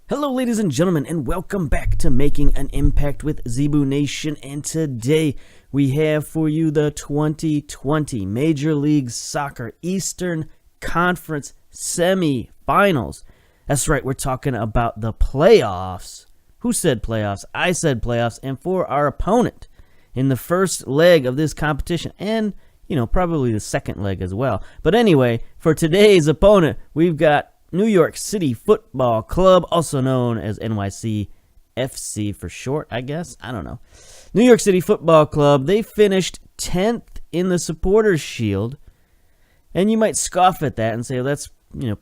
Hello ladies and gentlemen, and welcome back to Making an Impact with Zebu Nation. And today we have for you the 2020 Major League Soccer Eastern Conference semifinals. That's right, we're talking about the playoffs. Who said playoffs? I said playoffs. And for our opponent in the first leg of this competition, and probably the second leg as well. But anyway, for today's opponent, we've got New York City Football Club, also known as NYCFC for short, I guess. I don't know. New York City Football Club, they finished 10th in the Supporters' Shield. And you might scoff at that and say, well, that's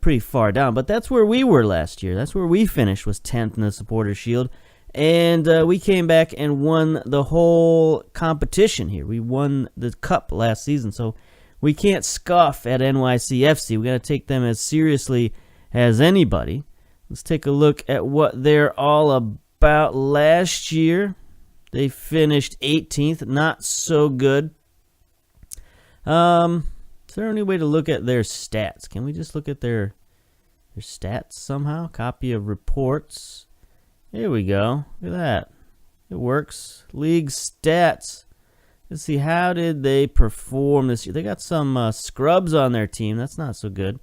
pretty far down. But that's where we were last year. That's where we finished, was 10th in the Supporters' Shield. And we came back and won the whole competition here. We won the cup last season. So we can't scoff at NYCFC. We got to take them as seriously as anybody. Let's take a look at what they're all about. Last year, they finished 18th. Not so good. Is there any way to look at their stats? Can we just look at their stats somehow? Copy of reports. Here we go. Look at that. It works. League stats. Let's see, how did they perform this year? They got some scrubs on their team. That's not so good.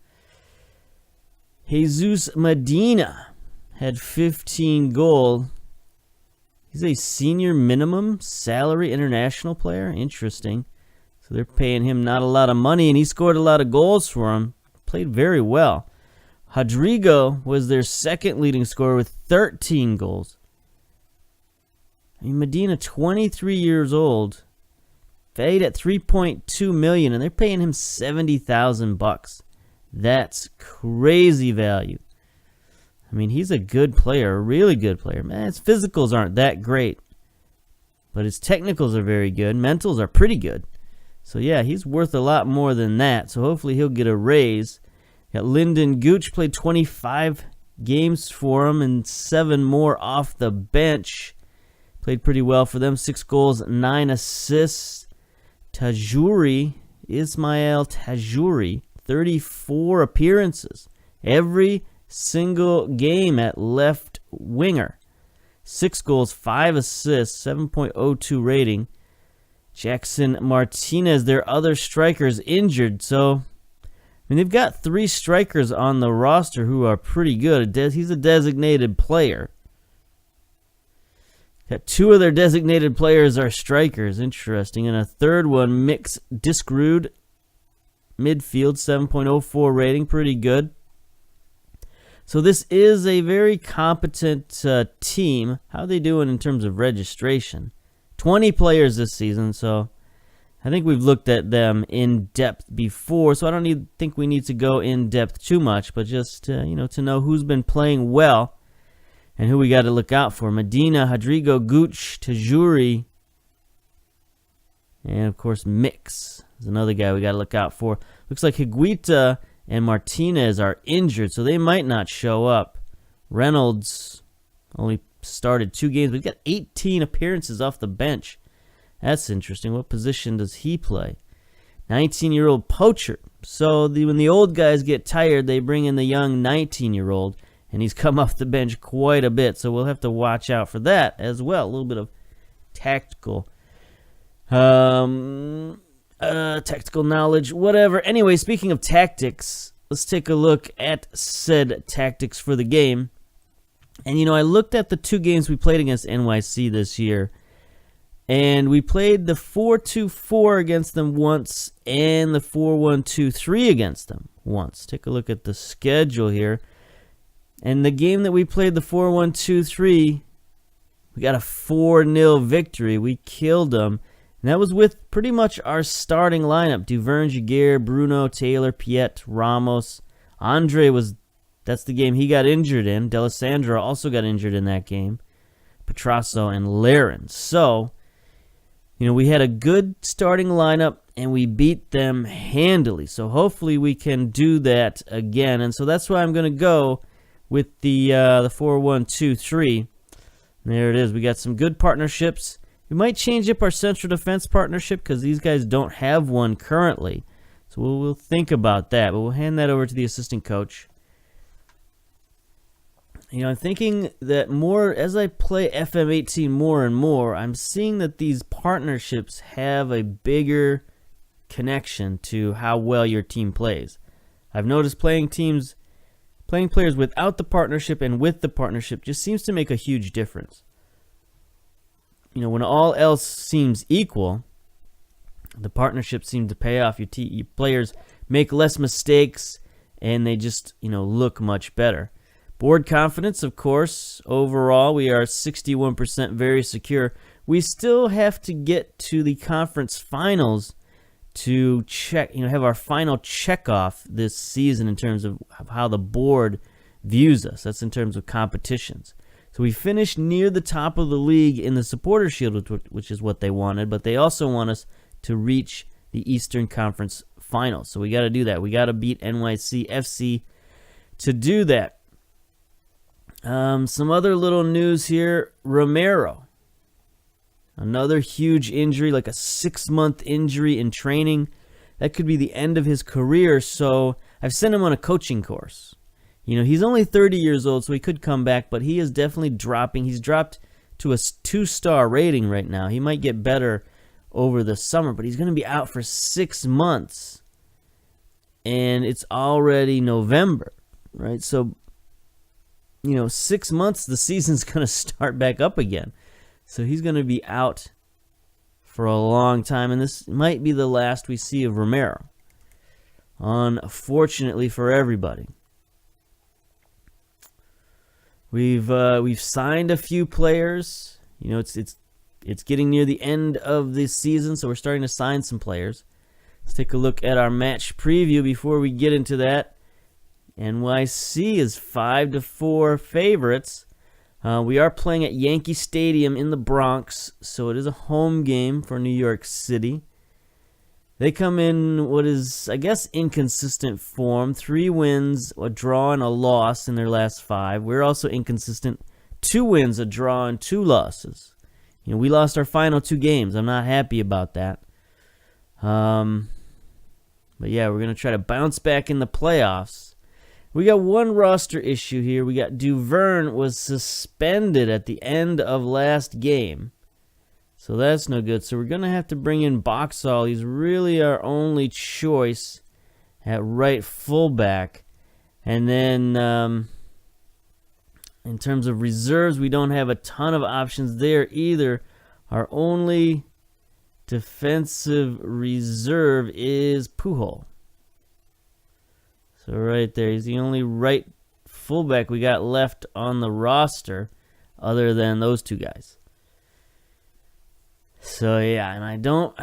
Jesus Medina had 15 goals. He's a senior minimum salary international player. Interesting. So they're paying him not a lot of money, and he scored a lot of goals for him. Played very well. Rodrigo was their second leading scorer with 13 goals. Medina, 23 years old, paid at $3.2 million, and they're paying him $70,000. That's crazy value. I mean, he's a good player, a really good player. Man, his physicals aren't that great, but his technicals are very good. Mentals are pretty good. So, yeah, he's worth a lot more than that. So, hopefully he'll get a raise. Got Lyndon Gooch, played 25 games for him and 7 more off the bench. Played pretty well for them. 6 goals, 9 assists. Ismail Tajuri, 34 appearances. Every single game at left winger. 6 goals, 5 assists, 7.02 rating. Jackson Martinez, their other striker's injured. So, they've got 3 strikers on the roster who are pretty good. He's a designated player. Got 2 of their designated players are strikers. Interesting. And a third one, Mix Discrude. Midfield, 7.04 rating, pretty good. So this is a very competent team. How are they doing in terms of registration? 20 players this season, so I think we've looked at them in depth before, so I don't think we need to go in depth too much, but just to know who's been playing well and who we got to look out for. Medina, Rodrigo, Gooch, Tajuri, and of course Mix is another guy we got to look out for. Looks like Higuita and Martinez are injured, so they might not show up. Reynolds only started 2 games, but he's got 18 appearances off the bench. That's interesting. What position does he play? 19-year-old Poacher. So when the old guys get tired, they bring in the young 19-year-old, and he's come off the bench quite a bit, so we'll have to watch out for that as well. A little bit of tactical tactical knowledge, whatever. Anyway, speaking of tactics, let's take a look at said tactics for the game. And, I looked at the 2 games we played against NYC this year, and we played the 4-2-4 against them once and the 4-1-2-3 against them once. Take a look at the schedule here. And the game that we played, the 4-1-2-3, we got a 4-0 victory. We killed them. And that was with pretty much our starting lineup. Duvern, Jaguar, Bruno, Taylor, Piet, Ramos. That's the game he got injured in. D'Alessandro also got injured in that game. Petrasso and Laren. So, we had a good starting lineup, and we beat them handily. So hopefully we can do that again. And so that's why I'm going to go with the 4-1-2-3. There it is. We got some good partnerships. We might change up our central defense partnership because these guys don't have one currently. So we'll think about that. But we'll hand that over to the assistant coach. I'm thinking that more as I play FM18 more and more, I'm seeing that these partnerships have a bigger connection to how well your team plays. I've noticed playing players without the partnership and with the partnership just seems to make a huge difference. When all else seems equal, the partnership seems to pay off. Your players make less mistakes, and they just, look much better. Board confidence, of course. Overall, we are 61% very secure. We still have to get to the conference finals to check, have our final check off this season in terms of how the board views us. That's in terms of competitions. So we finished near the top of the league in the Supporter Shield, which is what they wanted, but they also want us to reach the Eastern Conference Finals. So we got to do that. We got to beat NYCFC to do that. Some other little news here. Romero. Another huge injury, like a 6-month injury in training. That could be the end of his career, so I've sent him on a coaching course. He's only 30 years old, so he could come back, but he is definitely dropping. He's dropped to a 2-star rating right now. He might get better over the summer, but he's going to be out for 6 months. And it's already November, right? So 6 months, the season's going to start back up again. So he's going to be out for a long time, and this might be the last we see of Romero, unfortunately for everybody. We've signed a few players. It's getting near the end of this season, so we're starting to sign some players. Let's take a look at our match preview before we get into that. NYC is 5-4 favorites. We are playing at Yankee Stadium in the Bronx, so it is a home game for New York City. They come in what is, I guess, inconsistent form. 3 wins, a draw, and a loss in their last 5. We're also inconsistent. 2 wins, a draw, and 2 losses. We lost our final 2 games. I'm not happy about that. But yeah, we're going to try to bounce back in the playoffs. We got one roster issue here. We got Duverne was suspended at the end of last game. So that's no good. So we're going to have to bring in Boxall. He's really our only choice at right fullback. And then in terms of reserves, we don't have a ton of options there either. Our only defensive reserve is Pujol. So right there, he's the only right fullback we got left on the roster other than those 2 guys. So yeah, and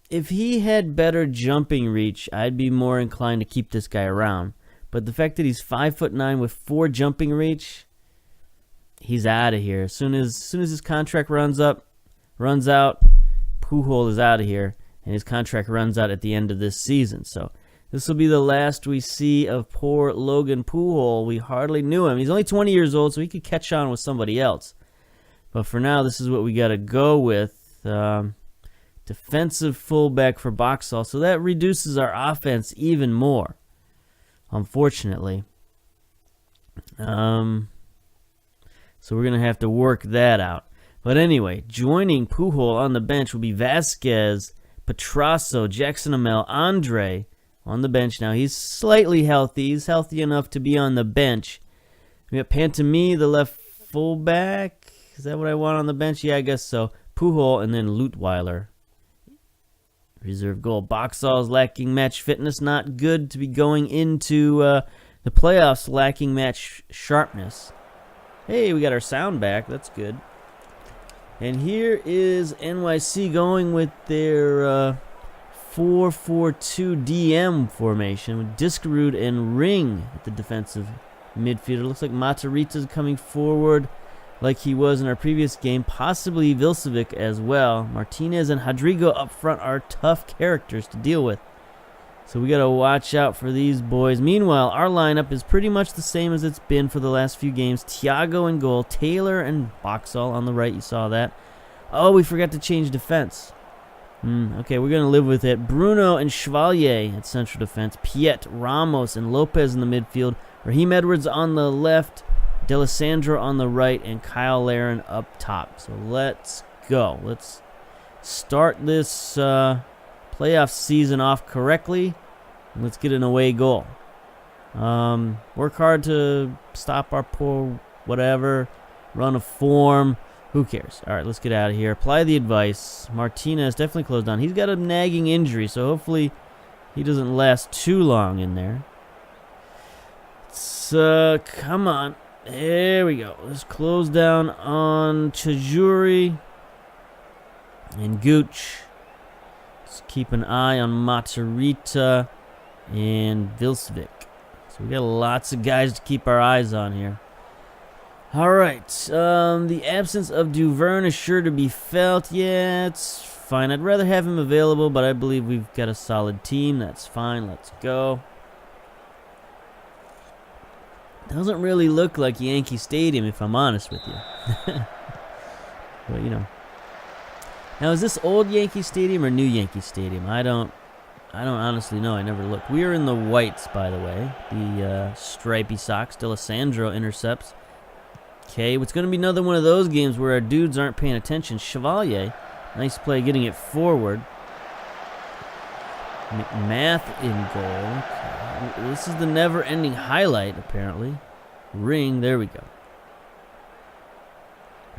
if he had better jumping reach, I'd be more inclined to keep this guy around. But the fact that he's 5'9" with 4 jumping reach, he's out of here. As soon as his contract runs out, Pujol is out of here, and his contract runs out at the end of this season. So this will be the last we see of poor Logan Pujol. We hardly knew him. He's only 20 years old, so he could catch on with somebody else. But for now, this is what we got to go with. Defensive fullback for Boxall. So that reduces our offense even more, unfortunately. So we're going to have to work that out. But anyway, joining Pujol on the bench will be Vasquez, Petrasso, Jackson Amel, Andre on the bench now. He's slightly healthy. He's healthy enough to be on the bench. We got Pantami, the left fullback. Is that what I want on the bench? Yeah, I guess so. Pujol and then Lutweiler. Reserve goal. Boxall's lacking match fitness. Not good to be going into the playoffs lacking match sharpness. Hey, we got our sound back. That's good. And here is NYC going with their 4-4-2 DM formation with Diskerud and Ring at the defensive midfielder. Looks like Matarrita's coming forward like he was in our previous game, possibly Vilcevic as well. Martinez and Rodrigo up front are tough characters to deal with, so we got to watch out for these boys. Meanwhile, our lineup is pretty much the same as it's been for the last few games. Thiago in goal, Taylor and Boxall on the right. You saw that. Oh, we forgot to change defense. Okay, we're going to live with it. Bruno and Chevalier at central defense. Piet, Ramos, and Lopez in the midfield. Raheem Edwards on the left, D'Alessandro on the right, and Kyle Larin up top. So let's go. Let's start this playoff season off correctly. And let's get an away goal. Work hard to stop our poor whatever, run a form. Who cares? All right, let's get out of here. Apply the advice. Martinez definitely closed down. He's got a nagging injury, so hopefully he doesn't last too long in there. So, come on. There we go. Let's close down on Tajuri and Gooch. Let's keep an eye on Matarrita and Vilsvik. So we got lots of guys to keep our eyes on here. All right. The absence of Duverne is sure to be felt. Yeah, it's fine. I'd rather have him available, but I believe we've got a solid team. That's fine. Let's go. Doesn't really look like Yankee Stadium, if I'm honest with you. But, you know. Now, is this old Yankee Stadium or new Yankee Stadium? I don't honestly know. I never looked. We are in the whites, by the way. The stripy socks. D'Alessandro intercepts. Okay, it's going to be another one of those games where our dudes aren't paying attention. Chevalier, nice play getting it forward. McMath in goal. Okay. This is the never-ending highlight, apparently. Ring, there we go.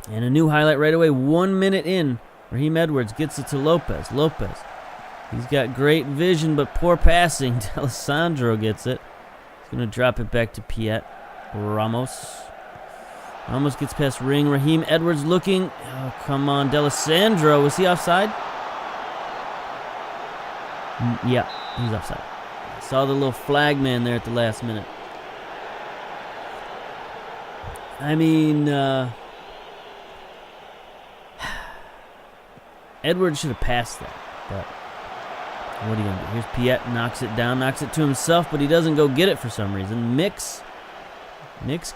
And a new highlight right away. 1 minute in. Raheem Edwards gets it to Lopez. Lopez. He's got great vision, but poor passing. D'Alessandro gets it. He's going to drop it back to Piet. Ramos. Almost gets past Ring. Raheem Edwards looking. Oh, come on. D'Alessandro. Was he offside? Yeah, he's offside. I saw the little flag man there at the last minute. I mean, Edwards should have passed that. But what are you going to do? Here's Piet. Knocks it down. Knocks it to himself, but he doesn't go get it for some reason. Mix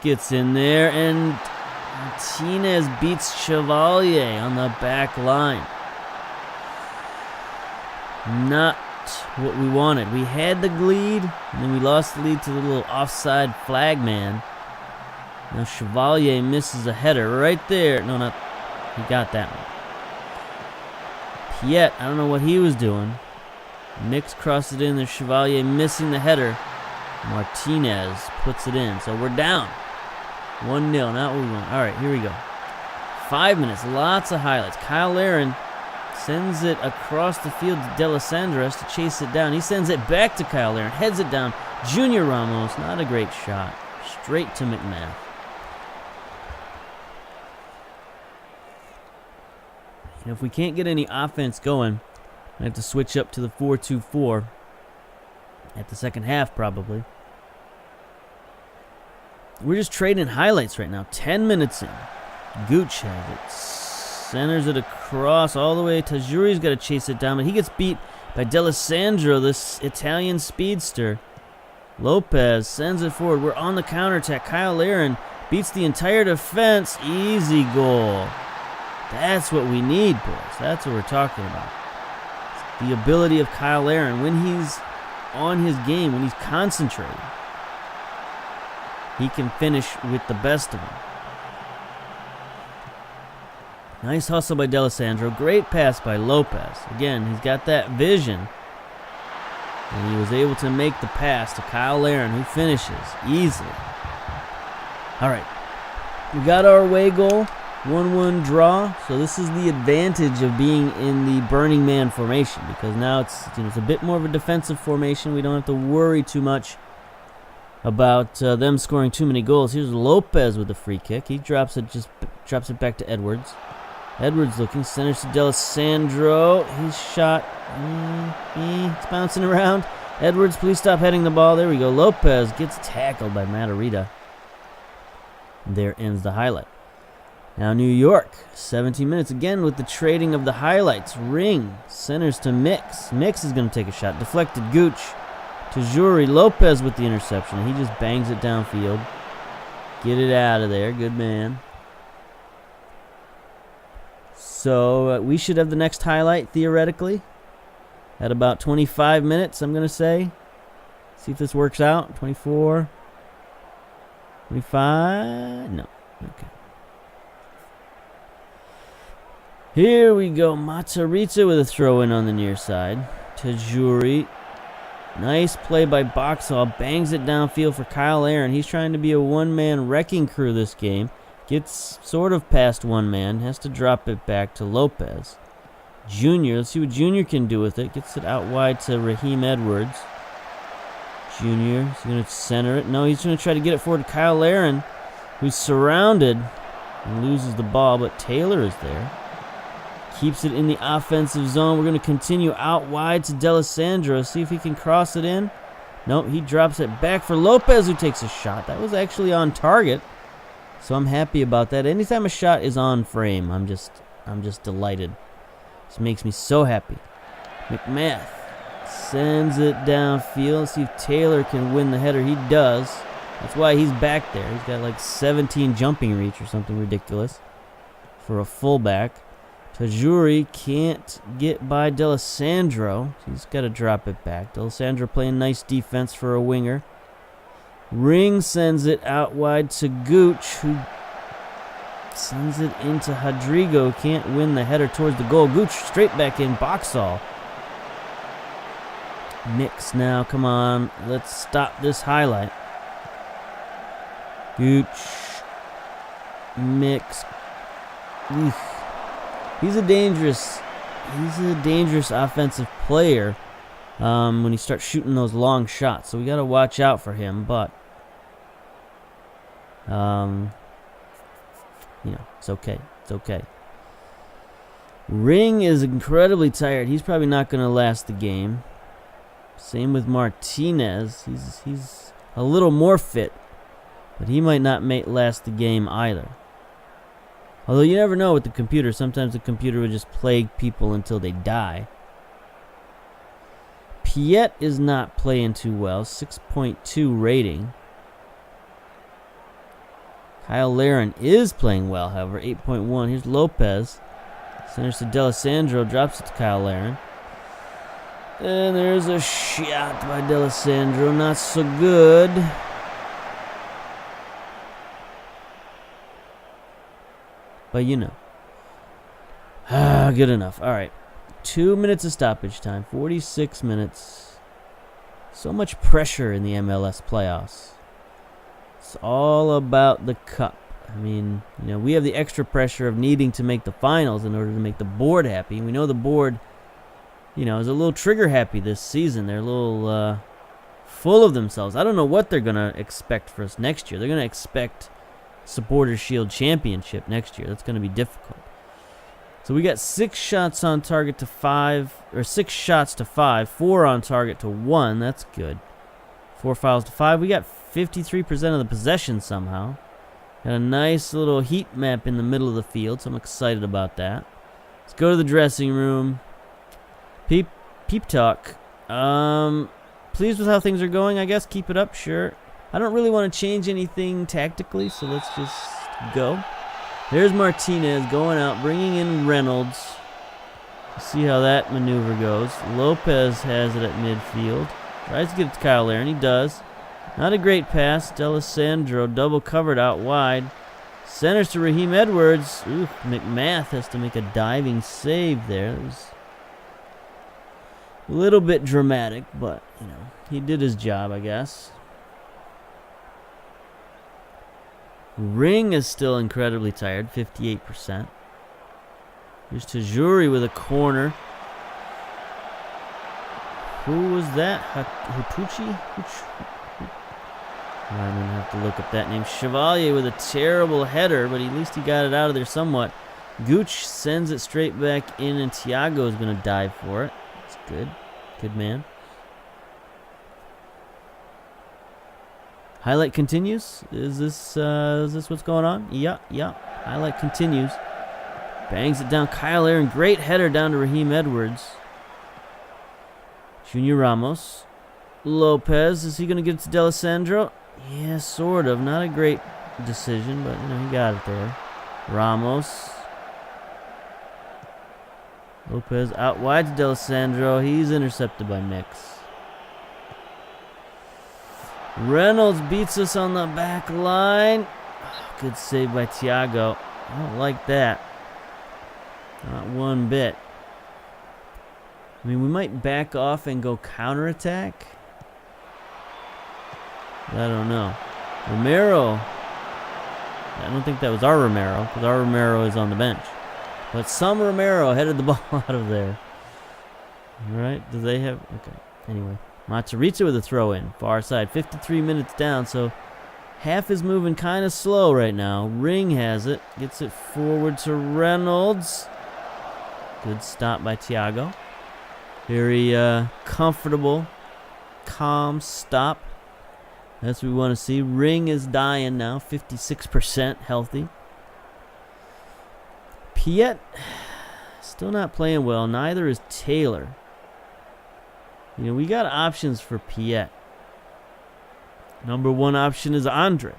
gets in there, and Martinez beats Chevalier on the back line. Not what we wanted. We had the lead, and then we lost the lead to the little offside flag man. Now Chevalier misses a header right there. No, not. He got that one. Piet, I don't know what he was doing. Mix crossed it in. There's Chevalier missing the header. Martinez puts it in. So we're down. 1-0. Not what we want. All right, here we go. 5 minutes. Lots of highlights. Kyle Larin sends it across the field to D'Alessandro to chase it down. He sends it back to Kyle Larin. Heads it down. Junior Ramos. Not a great shot. Straight to McMath. And if we can't get any offense going, I have to switch up to the 4-2-4 at the second half, probably. We're just trading highlights right now. 10 minutes in. Gooch has it. Centers it across all the way. Tajuri's got to chase it down, but he gets beat by D'Alessandro, this Italian speedster. Lopez sends it forward. We're on the counterattack. Kyle Larin beats the entire defense. Easy goal. That's what we need, boys. That's what we're talking about. It's the ability of Kyle Larin when he's on his game, when he's concentrating. He can finish with the best of them. Nice hustle by D'Alessandro. Great pass by Lopez. Again, he's got that vision. And he was able to make the pass to Kyle Larin, who finishes easily. All right. We got our away goal. 1-1 draw. So this is the advantage of being in the Burning Man formation, because now it's a bit more of a defensive formation. We don't have to worry too much about them scoring too many goals. Here's Lopez with a free kick. He drops it back to Edwards. Edwards looking, centers to D'Alessandro. His shot, it's bouncing around. Edwards, please stop heading the ball. There we go. Lopez gets tackled by Matarrita. There ends the highlight. Now New York, 17 minutes again with the trading of the highlights. Ring centers to Mix. Mix is going to take a shot. Deflected Gooch. Tajuri. Lopez with the interception. He just bangs it downfield. Get it out of there. Good man. So we should have the next highlight, theoretically, at about 25 minutes, I'm going to say. See if this works out. 24. 25? No. Okay. Here we go. Matarica with a throw-in on the near side. Tajuri. Nice play by Boxall. Bangs it downfield for Kyle Aaron. He's trying to be a one-man wrecking crew this game. Gets sort of past one man. Has to drop it back to Lopez. Junior. Let's see what Junior can do with it. Gets it out wide to Raheem Edwards. Junior. He's going to center it. No, he's going to try to get it forward to Kyle Aaron, who's surrounded and loses the ball, but Taylor is there. Keeps it in the offensive zone. We're going to continue out wide to D'Alessandro. See if he can cross it in. Nope, he drops it back for Lopez, who takes a shot. That was actually on target, so I'm happy about that. Anytime a shot is on frame, I'm just delighted. This makes me so happy. McMath sends it downfield. See if Taylor can win the header. He does. That's why he's back there. He's got like 17 jumping reach or something ridiculous for a fullback. Tajuri can't get by D'Alessandro. He's got to drop it back. D'Alessandro playing nice defense for a winger. Ring sends it out wide to Gooch, who sends it into Rodrigo. Can't win the header towards the goal. Gooch straight back in. Boxall. Mix now. Come on. Let's stop this highlight. Gooch. Mix. Eesh. He's a dangerous offensive player when he starts shooting those long shots. So we got to watch out for him. But it's okay. It's okay. Ring is incredibly tired. He's probably not going to last the game. Same with Martinez. He's a little more fit, but he might not last the game either. Although you never know with the computer. Sometimes the computer would just plague people until they die. Piet is not playing too well. 6.2 rating. Kyle Laren is playing well, however. 8.1. Here's Lopez. Centers to D'Alessandro. Drops it to Kyle Laren. And there's a shot by D'Alessandro. Not so good. But good enough. All right. 2 minutes of stoppage time. 46 minutes. So much pressure in the MLS playoffs. It's all about the cup. I mean, we have the extra pressure of needing to make the finals in order to make the board happy. We know the board, is a little trigger happy this season. They're a little full of themselves. I don't know what they're going to expect for us next year. They're going to expect Supporters Shield Championship next year. That's going to be difficult. So we got 6 shots on target to 5, or 6 shots to 5, 4 on target to 1. That's good. 4 fouls to 5. We got 53% of the possession somehow. Got a nice little heat map in the middle of the field, so I'm excited about that. Let's go to the dressing room. Peep talk. Pleased with how things are going, I guess. Keep it up, sure. I don't really want to change anything tactically, so let's just go. There's Martinez going out, bringing in Reynolds. See how that maneuver goes. Lopez has it at midfield. Tries to get it to Kyle Aaron. He does. Not a great pass. D'Alessandro double covered out wide. Centers to Raheem Edwards. Ooh, McMath has to make a diving save there. It was a little bit dramatic, but, he did his job, I guess. Ring is still incredibly tired, 58%. Here's Tajuri with a corner. Who was that? Hutucci? I'm going to have to look up that name. Chevalier with a terrible header, but at least he got it out of there somewhat. Gooch sends it straight back in, and Thiago is going to dive for it. That's good. Good man. Highlight continues. Is this what's going on? Yeah. Highlight continues. Bangs it down. Kyle Aaron. Great header down to Raheem Edwards. Junior Ramos. Lopez. Is he going to get it to D'Alessandro? Yeah, sort of. Not a great decision, but, he got it there. Ramos. Lopez out wide to D'Alessandro. He's intercepted by Mix. Reynolds beats us on the back line. Good save by Thiago. I don't like that. Not one bit. I mean, we might back off and go counterattack. I don't know. Romero. I don't think that was our Romero, because our Romero is on the bench. But some Romero headed the ball out of there. All right, do they have... Okay, anyway. Montrita with a throw-in. Far side, 53 minutes down, so half is moving kind of slow right now. Ring has it. Gets it forward to Reynolds. Good stop by Thiago. Very comfortable, calm stop. That's what we want to see. Ring is dying now, 56% healthy. Piet, still not playing well. Neither is Taylor. You know, we got options for Piet. Number one option is Andre.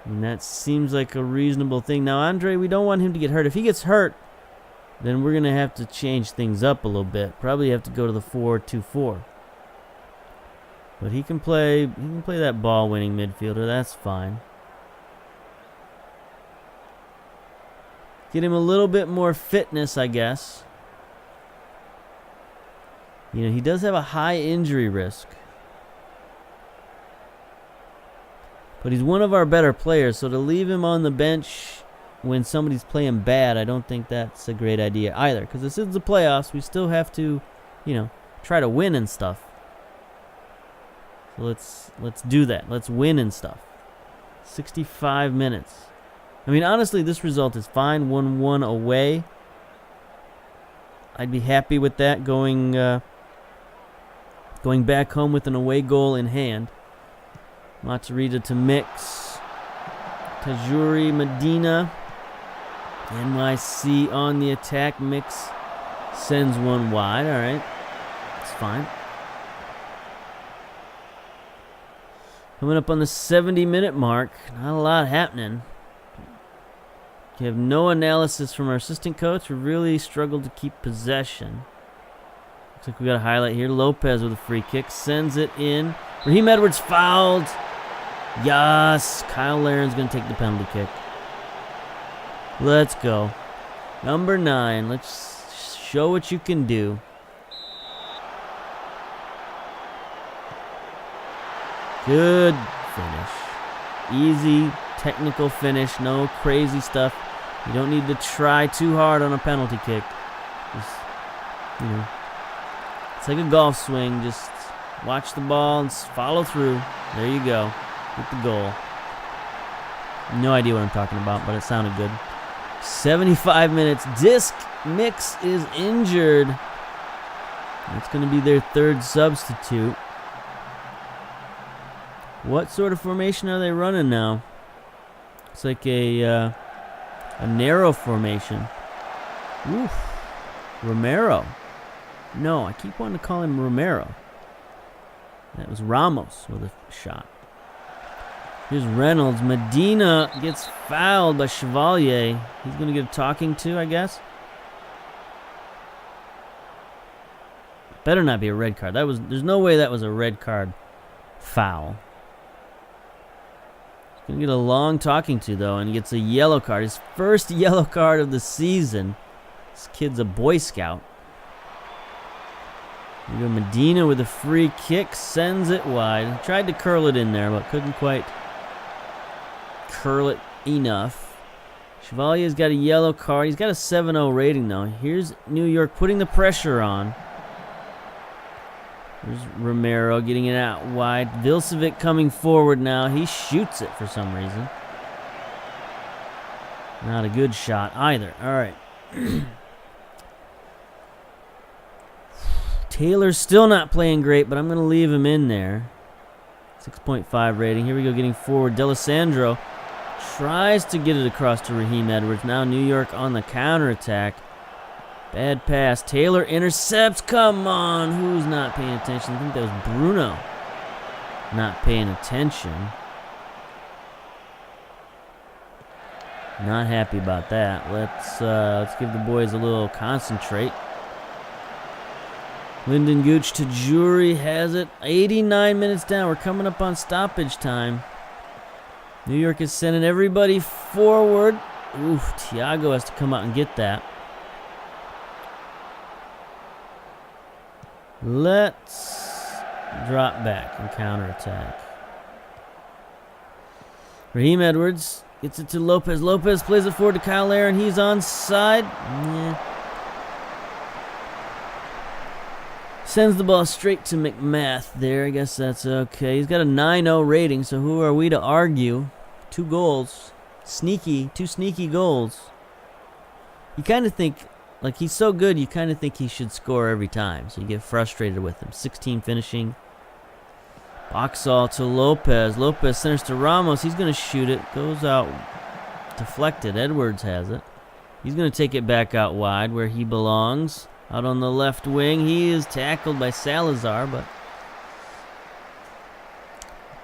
And that seems like a reasonable thing. Now, Andre, we don't want him to get hurt. If he gets hurt, then we're going to have to change things up a little bit. Probably have to go to the 4-2-4. But he can play that ball-winning midfielder. That's fine. Get him a little bit more fitness, I guess. You know, he does have a high injury risk. But he's one of our better players, so to leave him on the bench when somebody's playing bad, I don't think that's a great idea either. Because this is the playoffs. We still have to, you know, try to win and stuff. So let's do that. Let's win and stuff. 65 minutes. I mean, honestly, this result is fine. 1-1 away. I'd be happy with that going back home with an away goal in hand. Montrita to Mix. Tajuri, Medina. NYC on the attack. Mix sends one wide. All right. It's fine. Coming up on the 70-minute mark. Not a lot happening. We have no analysis from our assistant coach. We really struggled to keep possession. Looks like we got a highlight here. Lopez with a free kick. Sends it in. Raheem Edwards fouled. Yes. Kyle Laren's going to take the penalty kick. Let's go. Number 9. Let's show what you can do. Good finish. Easy, technical finish. No crazy stuff. You don't need to try too hard on a penalty kick. Just, you know, it's like a golf swing. Just watch the ball and follow through. There you go. Get the goal. No idea what I'm talking about, but it sounded good. 75 minutes. Disc Mix is injured. It's going to be their third substitute. What sort of formation are they running now? It's like a narrow formation. Oof. Romero. No, I keep wanting to call him Romero. That was Ramos with a shot. Here's Reynolds. Medina gets fouled by Chevalier. He's going to get a talking to, I guess. Better not be a red card. There's no way that was a red card foul. He's going to get a long talking to, though, and he gets a yellow card. His first yellow card of the season. This kid's a Boy Scout. We go Medina with a free kick. Sends it wide. Tried to curl it in there, but couldn't quite curl it enough. Chevalier's got a yellow card. He's got a 7-0 rating, though. Here's New York putting the pressure on. There's Romero getting it out wide. Vilcevic coming forward now. He shoots it for some reason. Not a good shot either. All right. Taylor's still not playing great, but I'm going to leave him in there. 6.5 rating. Here we go, getting forward. D'Alessandro tries to get it across to Raheem Edwards. Now New York on the counterattack. Bad pass. Taylor intercepts. Come on. Who's not paying attention? I think that was Bruno not paying attention. Not happy about that. Let's give the boys a little concentrate. Lyndon Gooch to Jury has it. 89 minutes down. We're coming up on stoppage time. New York is sending everybody forward. Ooh, Thiago has to come out and get that. Let's drop back and counterattack. Raheem Edwards gets it to Lopez. Lopez plays it forward to Kyle Aaron. He's onside. Yeah. Sends the ball straight to McMath there. I guess that's okay. He's got a 9-0 rating, so who are we to argue? 2 goals. Sneaky. 2 sneaky goals. You kind of think, like, he's so good, you kind of think he should score every time, so you get frustrated with him. 16 finishing. Boxall to Lopez. Lopez centers to Ramos. He's going to shoot it. Goes out. Deflected. Edwards has it. He's going to take it back out wide where he belongs. Out on the left wing. He is tackled by Salazar, but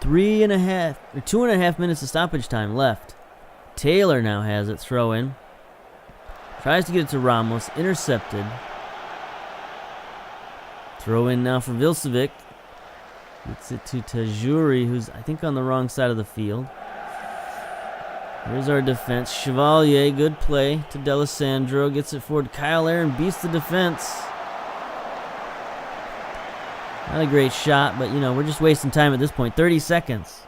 2.5 minutes of stoppage time left. Taylor now has it. Throw in. Tries to get it to Ramos. Intercepted. Throw in now for Vilcevic. Gets it to Tajuri, who's, I think, on the wrong side of the field. Here's our defense. Chevalier, good play to D'Alessandro. Gets it forward. Kyle Aaron beats the defense. Not a great shot, but, you know, we're just wasting time at this point. 30 seconds.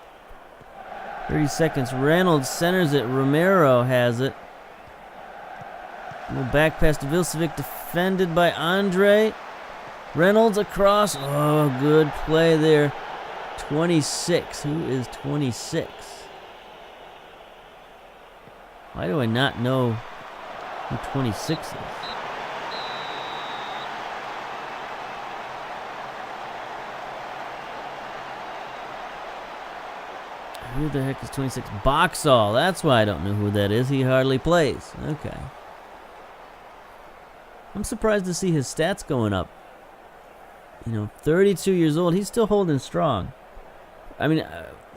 30 seconds. Reynolds centers it. Romero has it. Little back pass to Vilcevic, defended by Andre. Reynolds across. Oh, good play there. 26. Who is 26? Why do I not know who 26 is? Who the heck is 26? Boxall. That's why I don't know who that is. He hardly plays. Okay. I'm surprised to see his stats going up. You know, 32 years old. He's still holding strong. I mean,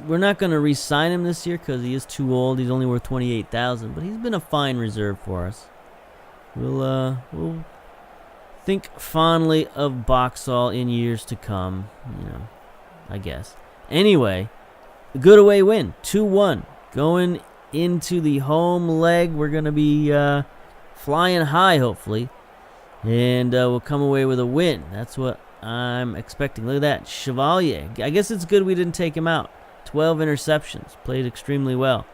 we're not going to re-sign him this year because he is too old. He's only worth $28,000, but he's been a fine reserve for us. We'll think fondly of Boxall in years to come. You know, I guess. Anyway, a good away win, 2-1. Going into the home leg, we're going to be flying high, hopefully, and we'll come away with a win. That's what I'm expecting. Look at that. Chevalier. I guess it's good we didn't take him out. 12 interceptions. Played extremely well.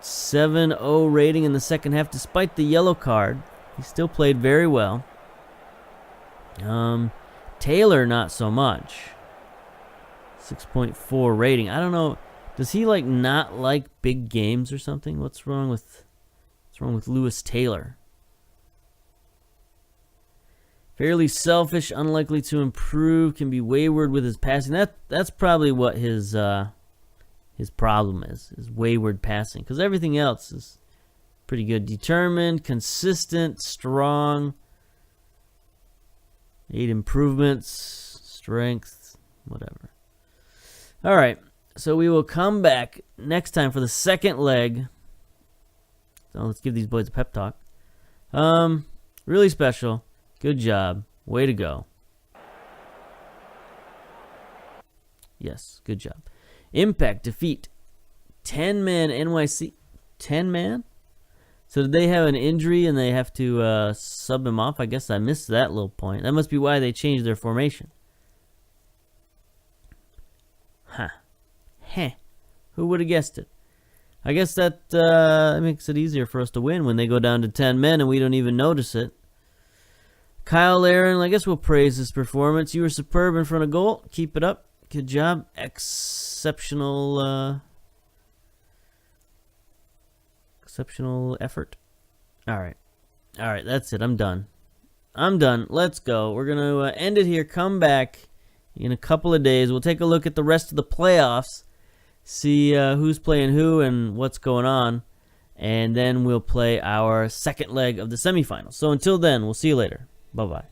7-0 rating in the second half. Despite the yellow card, he still played very well. Taylor, not so much. 6.4 rating. I don't know. Does he not like big games or something? What's wrong with Lewis Taylor? Fairly selfish, unlikely to improve, can be wayward with his passing. That's probably what his problem is wayward passing. Because everything else is pretty good. Determined, consistent, strong. 8 improvements, strength, whatever. All right, so we will come back next time for the second leg. So let's give these boys a pep talk. Really special. Good job. Way to go. Yes, good job. Impact defeat 10-man NYC. 10-man? So did they have an injury and they have to sub him off? I guess I missed that little point. That must be why they changed their formation. Huh. Heh. Who would have guessed it? I guess that makes it easier for us to win when they go down to 10 men and we don't even notice it. Kyle Aaron, I guess we'll praise his performance. You were superb in front of goal. Keep it up. Good job. Exceptional effort. All right, that's it. I'm done. Let's go. We're going to end it here. Come back in a couple of days. We'll take a look at the rest of the playoffs, see who's playing who and what's going on, and then we'll play our second leg of the semifinals. So until then, we'll see you later. Bye-bye.